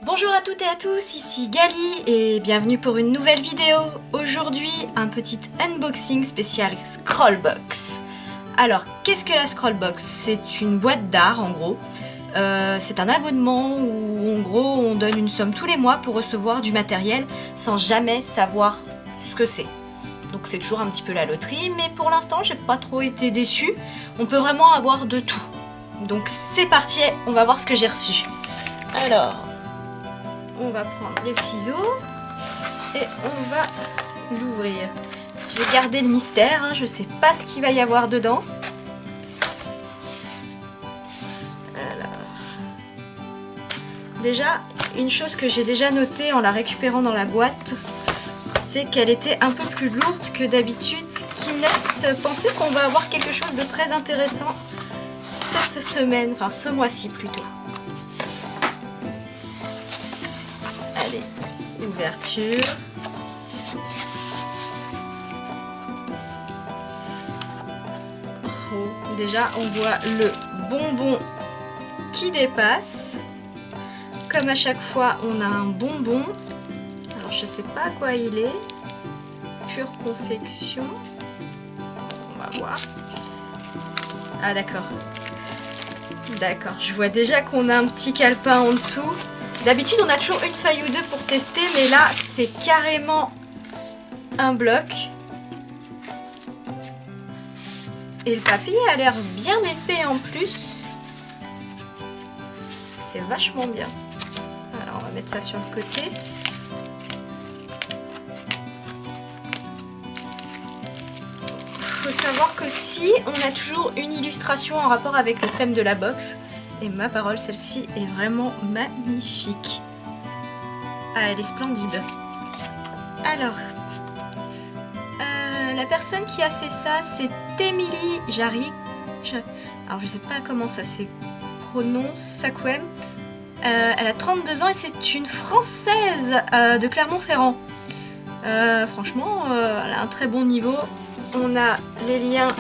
Bonjour à toutes et à tous, ici Gali et bienvenue pour une nouvelle vidéo. Aujourd'hui, un petit unboxing spécial Scrollbox. Alors, qu'est-ce que la Scrollbox? C'est une boîte d'art en gros. C'est un abonnement où en gros on donne une somme tous les mois pour recevoir du matériel sans jamais savoir ce que c'est. Donc c'est toujours un petit peu la loterie, mais pour l'instant j'ai pas trop été déçue. On peut vraiment avoir de tout. Donc c'est parti, on va voir ce que j'ai reçu. Alors, on va prendre les ciseaux et on va l'ouvrir. Je vais garder le mystère, hein, je sais pas ce qu'il va y avoir dedans. Alors, déjà, une chose que j'ai déjà notée en la récupérant dans la boîte, c'est qu'elle était un peu plus lourde que d'habitude, ce qui me laisse penser qu'on va avoir quelque chose de très intéressant cette semaine, enfin ce mois-ci plutôt. Allez, ouverture. Oh, déjà, on voit le bonbon qui dépasse. Comme à chaque fois, on a un bonbon. Alors, je sais pas à quoi il est. Pure confection. On va voir. Ah, d'accord. D'accord, je vois déjà qu'on a un petit calepin en dessous. D'habitude, on a toujours une feuille ou deux pour tester, mais là, c'est carrément un bloc. Et le papier a l'air bien épais en plus. C'est vachement bien. Alors, on va mettre ça sur le côté. Il faut savoir que si, on a toujours une illustration en rapport avec le thème de la box. Et ma parole, celle-ci est vraiment magnifique. Ah, elle est splendide. Alors, la personne qui a fait ça, c'est Émilie Jarry. Alors, je sais pas comment ça se prononce, Sakwem. Elle a 32 ans et c'est une Française de Clermont-Ferrand. Franchement, elle a un très bon niveau. On a les liens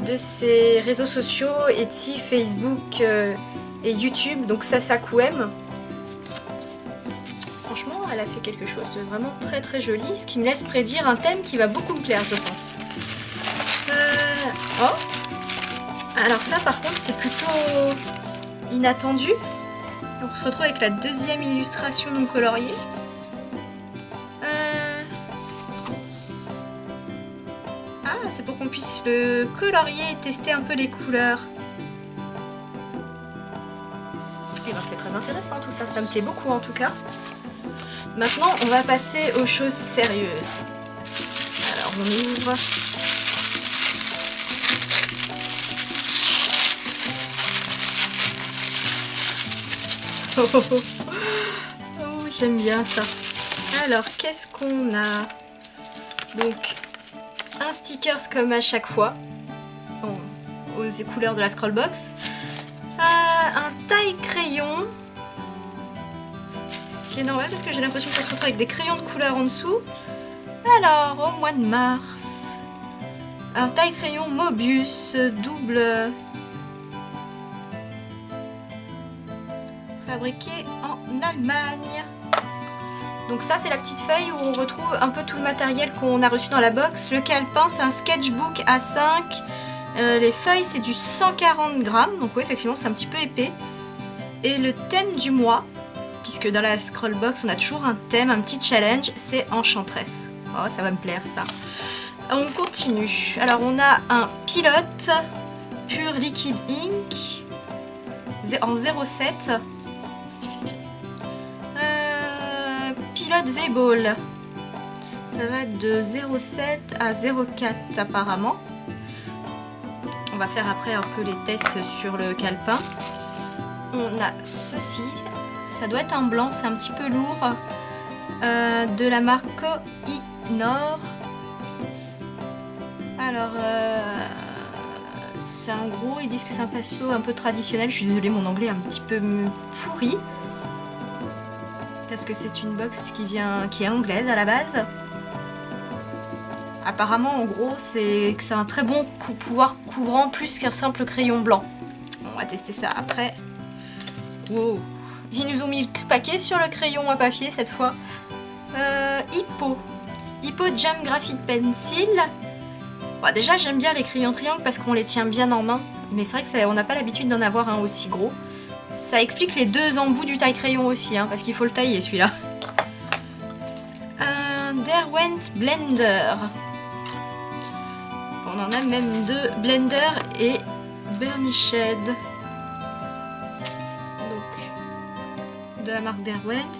de ses réseaux sociaux, Etsy, Facebook et YouTube, donc ça Sakwem. Franchement, elle a fait quelque chose de vraiment très très joli, ce qui me laisse prédire un thème qui va beaucoup me plaire, je pense. Oh, alors ça par contre c'est plutôt inattendu. Donc on se retrouve avec la deuxième illustration non coloriée. Ah, c'est pour qu'on puisse le colorier et tester un peu les couleurs. Et ben c'est très intéressant tout ça, ça me plaît beaucoup en tout cas. Maintenant on va passer aux choses sérieuses. Alors on ouvre. Oh, oh, oh. Oh, j'aime bien ça. Alors qu'est-ce qu'on a? Donc un stickers comme à chaque fois, bon, aux couleurs de la Scrollbox, un taille-crayon, ce qui est normal parce que j'ai l'impression qu'on se retrouve avec des crayons de couleur en dessous. Alors, au mois de mars, un taille-crayon Mobius double, fabriqué en Allemagne. Donc ça c'est la petite feuille où on retrouve un peu tout le matériel qu'on a reçu dans la box. Le calepin c'est un sketchbook A5. Les feuilles c'est du 140 grammes. Donc oui effectivement c'est un petit peu épais. Et le thème du mois, puisque dans la Scrollbox on a toujours un thème, un petit challenge, c'est Enchantress. Oh ça va me plaire ça. On continue. Alors on a un pilote Pure Liquid Ink en 0,7. Pilote V-Ball, ça va de 0,7 à 0,4 apparemment. On va faire après un peu les tests sur le calepin. On a ceci, ça doit être un blanc, c'est un petit peu lourd, de la marque Koh-i-Noor. Alors, c'est un gros, ils disent que c'est un pinceau un peu traditionnel. Je suis désolée, mon anglais est un petit peu pourri. Parce que c'est une box qui est anglaise à la base. Apparemment, en gros, c'est que c'est un très bon pouvoir couvrant plus qu'un simple crayon blanc. On va tester ça après. Wow, Ils nous ont mis le paquet sur le crayon à papier cette fois. Hippo Jam Graphite Pencil. Bon, déjà j'aime bien les crayons triangles parce qu'on les tient bien en main. Mais c'est vrai que on n'a pas l'habitude d'en avoir un aussi gros. Ça explique les 2 embouts du taille-crayon aussi, hein, parce qu'il faut le tailler celui-là. Un Derwent Blender. On en a même 2, Blender et Burnished. Donc, de la marque Derwent.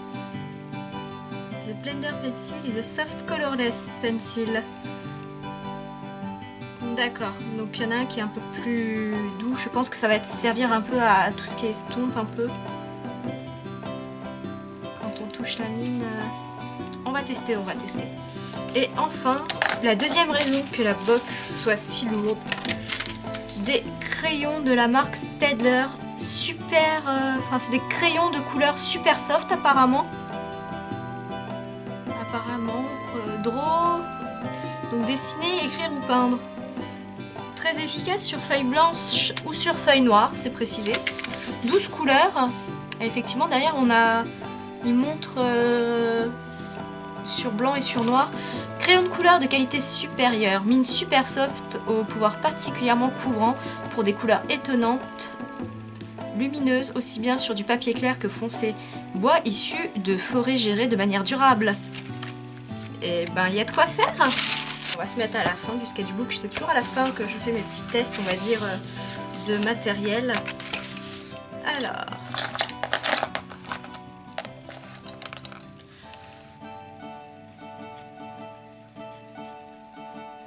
The Blender Pencil is a soft colorless pencil. D'accord, donc il y en a un qui est un peu plus doux. Je pense que ça va servir un peu à tout ce qui est estompe un peu. Quand on touche la mine, on va tester. Et enfin, la deuxième raison que la box soit si lourde, des crayons de la marque Staedtler, super... Enfin, c'est des crayons de couleur super soft apparemment. Draw, donc dessiner, écrire ou peindre. Très efficace sur feuille blanche ou sur feuille noire, c'est précisé. 12 couleurs. Et effectivement, derrière, il montre sur blanc et sur noir. Crayon de couleur de qualité supérieure, mine super soft au pouvoir particulièrement couvrant pour des couleurs étonnantes, lumineuses, aussi bien sur du papier clair que foncé. Bois issu de forêts gérées de manière durable. Et ben, il y a de quoi faire. On va se mettre à la fin du sketchbook. C'est toujours à la fin que je fais mes petits tests, on va dire, de matériel. Alors...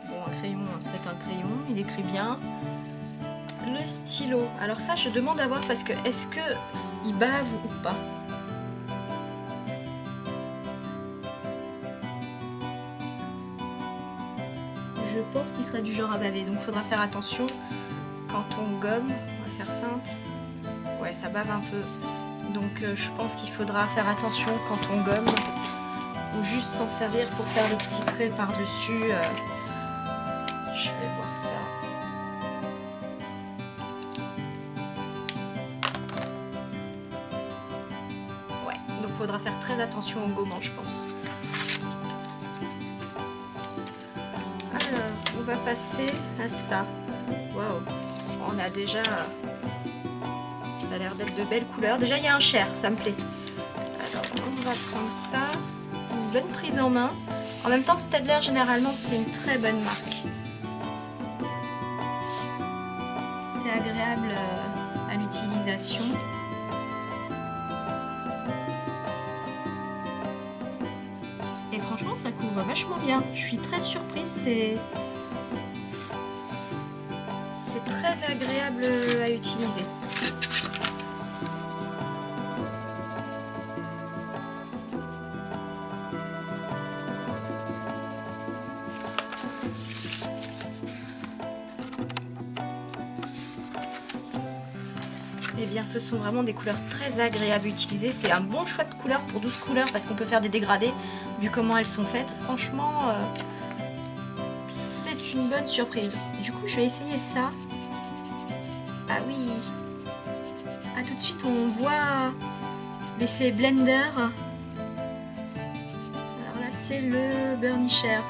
Bon, un crayon, c'est un crayon, il écrit bien. Le stylo. Alors ça, je demande à voir parce que est-ce que il bave ou pas? Je pense qu'il sera du genre à baver, donc il faudra faire attention quand on gomme. On va faire ça. Ouais, ça bave un peu. Donc je pense qu'il faudra faire attention quand on gomme ou juste s'en servir pour faire le petit trait par-dessus. Je vais voir ça. Ouais, donc il faudra faire très attention au gommant, je pense. On va passer à ça. Waouh, on a déjà... Ça a l'air d'être de belles couleurs. Déjà, il y a un cher, ça me plaît. Alors, on va prendre ça. Une bonne prise en main. En même temps, Staedtler, généralement, c'est une très bonne marque. C'est agréable à l'utilisation. Et franchement, ça couvre vachement bien. Je suis très surprise. C'est très agréable à utiliser. Eh bien, ce sont vraiment des couleurs très agréables à utiliser. C'est un bon choix de couleurs pour 12 couleurs parce qu'on peut faire des dégradés vu comment elles sont faites. Franchement, c'est une bonne surprise. Du coup, je vais essayer ça. Ah oui. Ah, tout de suite, on voit l'effet blender. Alors là, c'est le Burnished.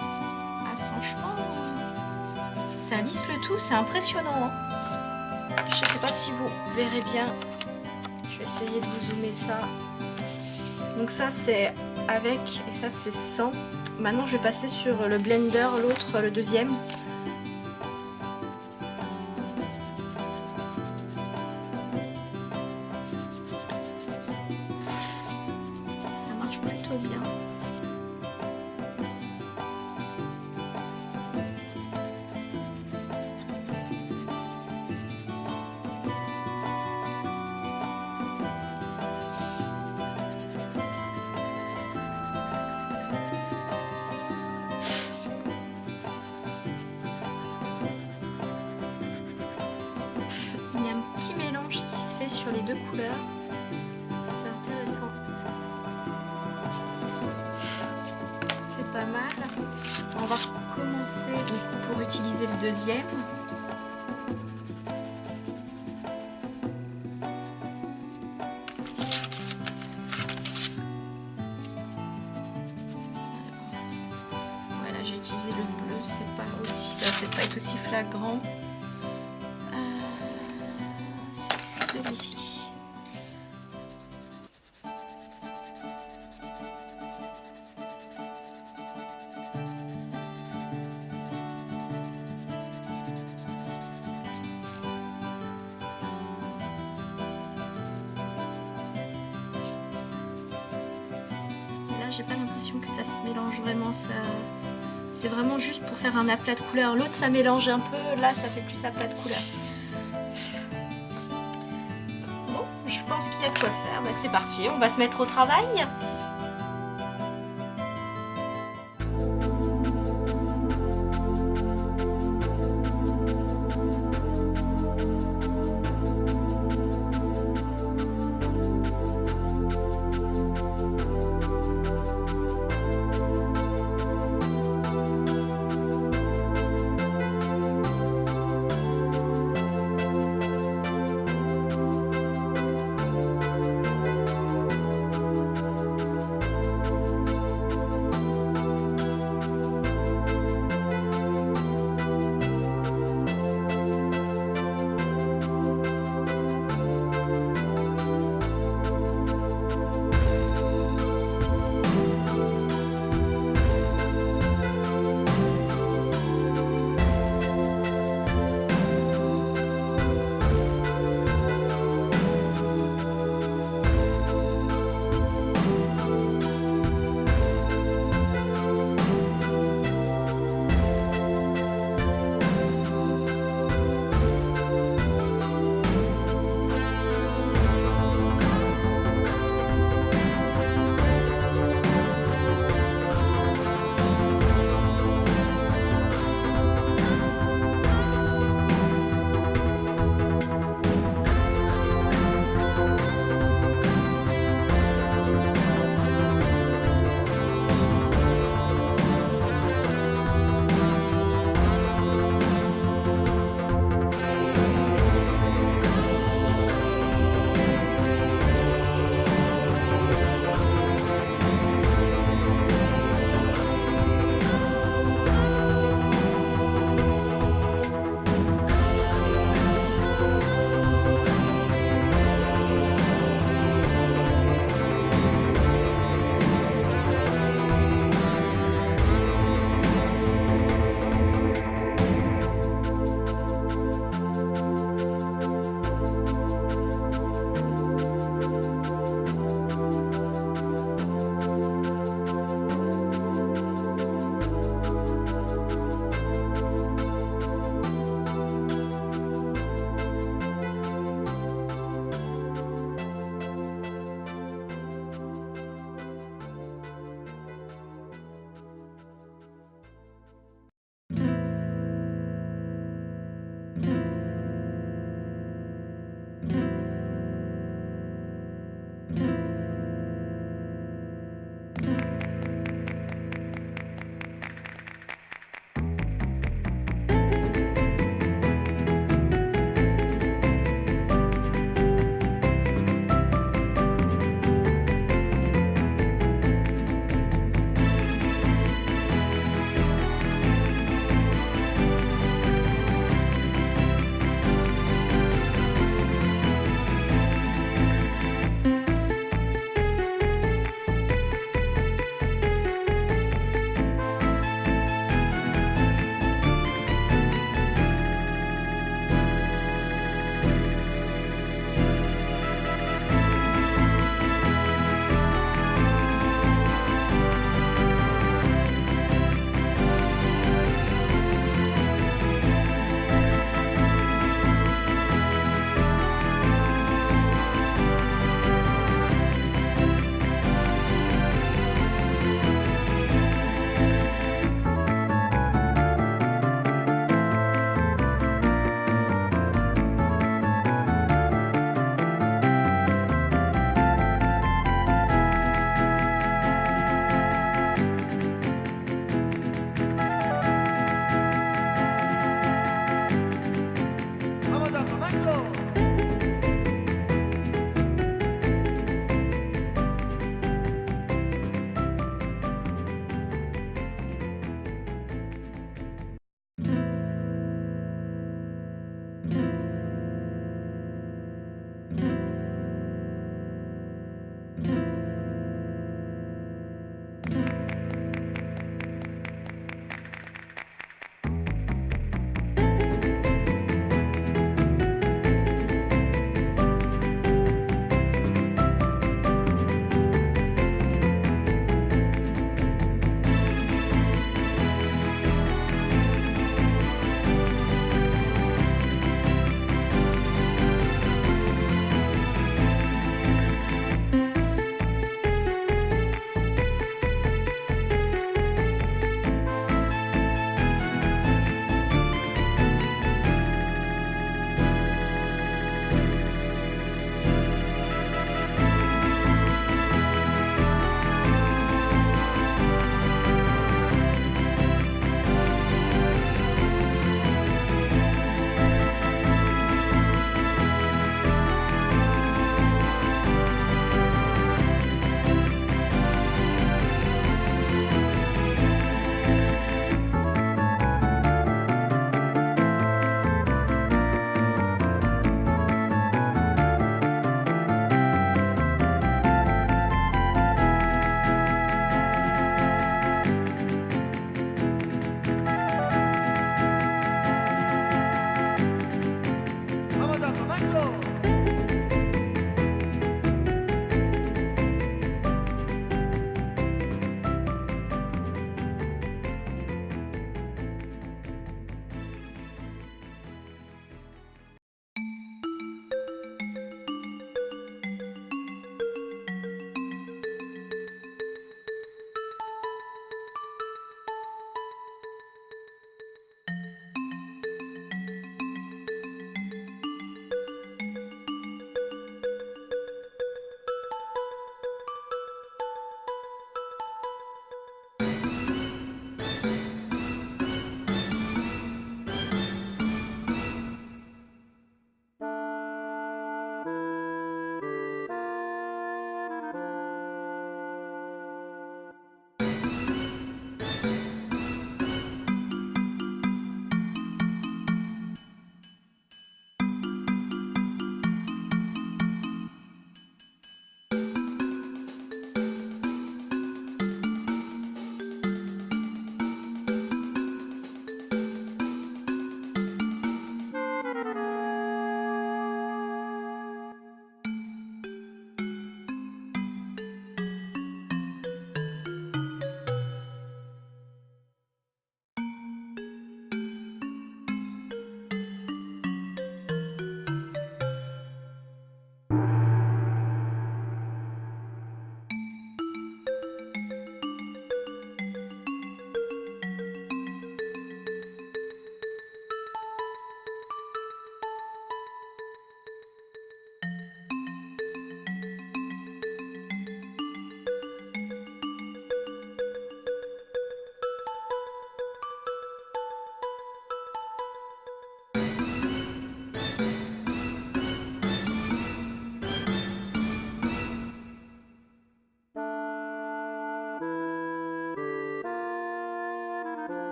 Ah, franchement, ça lisse le tout. C'est impressionnant, hein. Je sais pas si vous verrez bien. Je vais essayer de vous zoomer ça. Donc ça c'est avec et ça c'est sans. Maintenant je vais passer sur le blender, l'autre, le deuxième. Ça marche plutôt bien. Il y a un petit mélange qui se fait sur les deux couleurs. C'est intéressant. C'est pas mal. On va recommencer donc, pour utiliser le deuxième. j'ai utilisé le bleu, c'est pas aussi, ça va peut-être pas être aussi flagrant. C'est celui-ci. J'ai pas l'impression que ça se mélange vraiment, ça c'est vraiment juste pour faire un aplat de couleur. L'autre ça mélange un peu, là ça fait plus aplat de couleur. Bon, je pense qu'il y a de quoi faire, bah, c'est parti, on va se mettre au travail.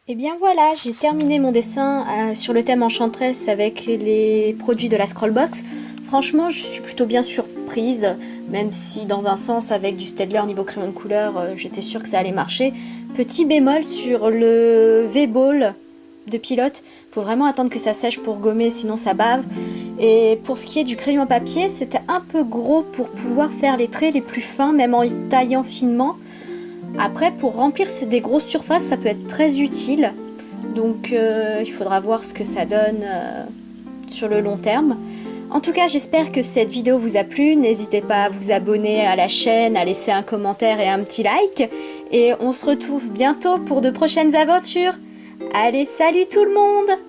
Et bien voilà, j'ai terminé mon dessin sur le thème Enchantress avec les produits de la Scrollbox. Franchement, je suis plutôt bien surprise, même si dans un sens, avec du Staedtler niveau crayon de couleur, j'étais sûre que ça allait marcher. Petit bémol sur le V-Ball, de pilote. Faut vraiment attendre que ça sèche pour gommer, sinon ça bave. Et pour ce qui est du crayon à papier, c'était un peu gros pour pouvoir faire les traits les plus fins, même en taillant finement. Après, pour remplir des grosses surfaces, ça peut être très utile. Donc il faudra voir ce que ça donne sur le long terme. En tout cas, j'espère que cette vidéo vous a plu. N'hésitez pas à vous abonner à la chaîne, à laisser un commentaire et un petit like. Et on se retrouve bientôt pour de prochaines aventures. Allez, salut tout le monde!